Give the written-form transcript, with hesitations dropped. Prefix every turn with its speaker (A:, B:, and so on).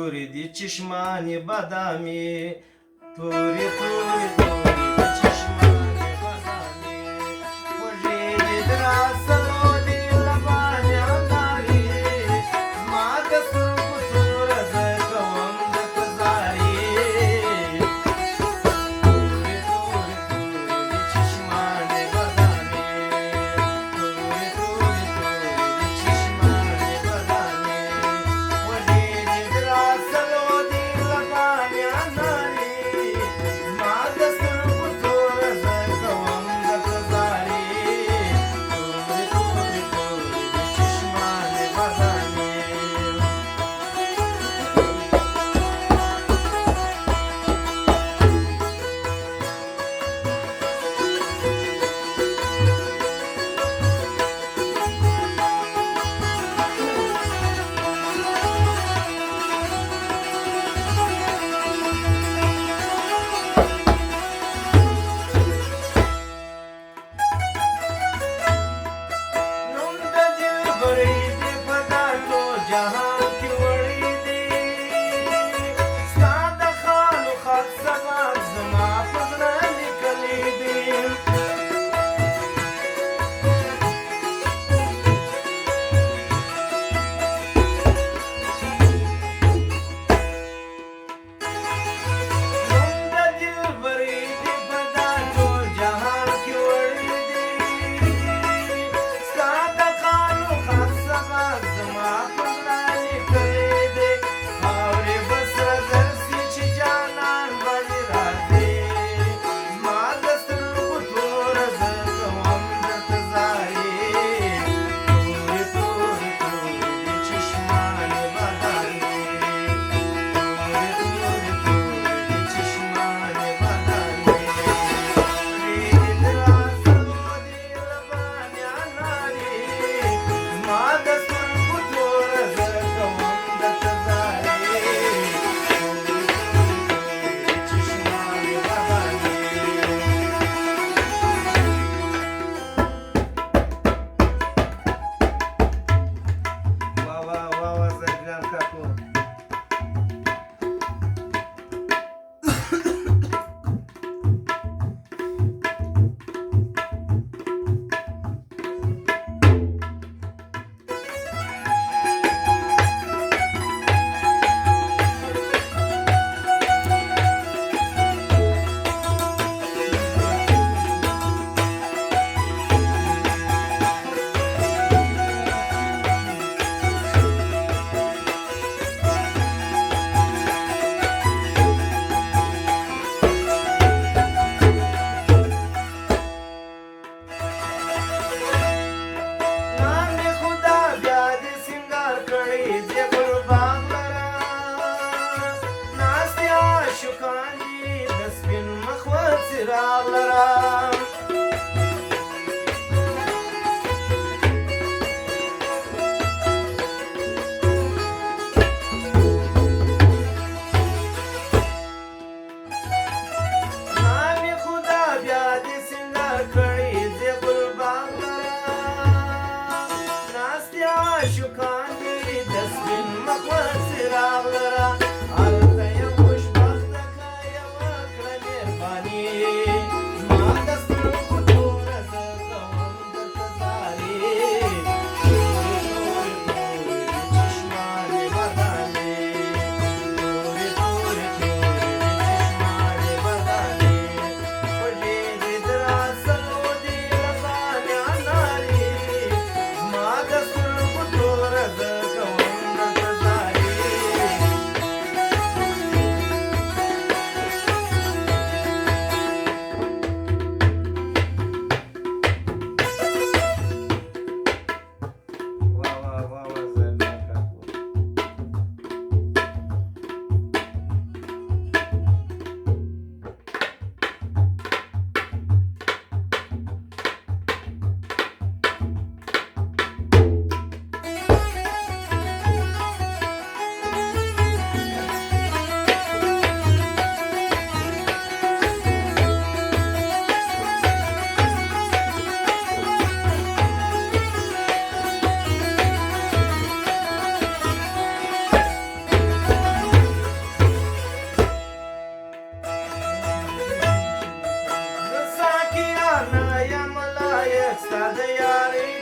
A: توري دي چشمانی بادامی توری توری توری دي چشمانی بادامی خوشی دي دراسلو دي لبانی انداری زما د سترګو توره زه کوم درته زاري توري توري توري دي چشمانی بادامی توری توری توری دي چشمانی بادامی خوشی دي دراسلو دي لبانی انداری زما د سترګو توره زه کوم درته زاري توري توري توري دي چشمانی بادامی نوم د دلبرۍ دې په دا ټول جهان کې وړی دی ستا د خالو خط سبق زما په زړه لیکلی دی نوم د دلبرۍ دې په دا ټول جهان کې وړی دی ستا د خالو خط سبق زما په زړه لیکلی دی خاورې به سره درسي چې جانان باندې راځي زما د سترګو توره زه کوم درته زاري تورې تورې تورې دي چشمانې بادامي تورې تورې تورې دي چشمانې بادامي ډېرې دراسلو دي لبانې انارې زما د سترګو توره زه کوم درته زاري تورې تورې تورې دي چشمانې بادامي واه واه واه زرګران کاکو نام خدا بیا دې سینګار کړی دې قربان لره ناست عاشقان دي د سپین مخ و څراغ لره نام خدا بیا دې سینګار کړی دې قربان لره ناست عاشقان دي د سپین مخ و څراغ لره هلته یم خوشبخته که یوه کړه مهرباني زما ستا د یارۍ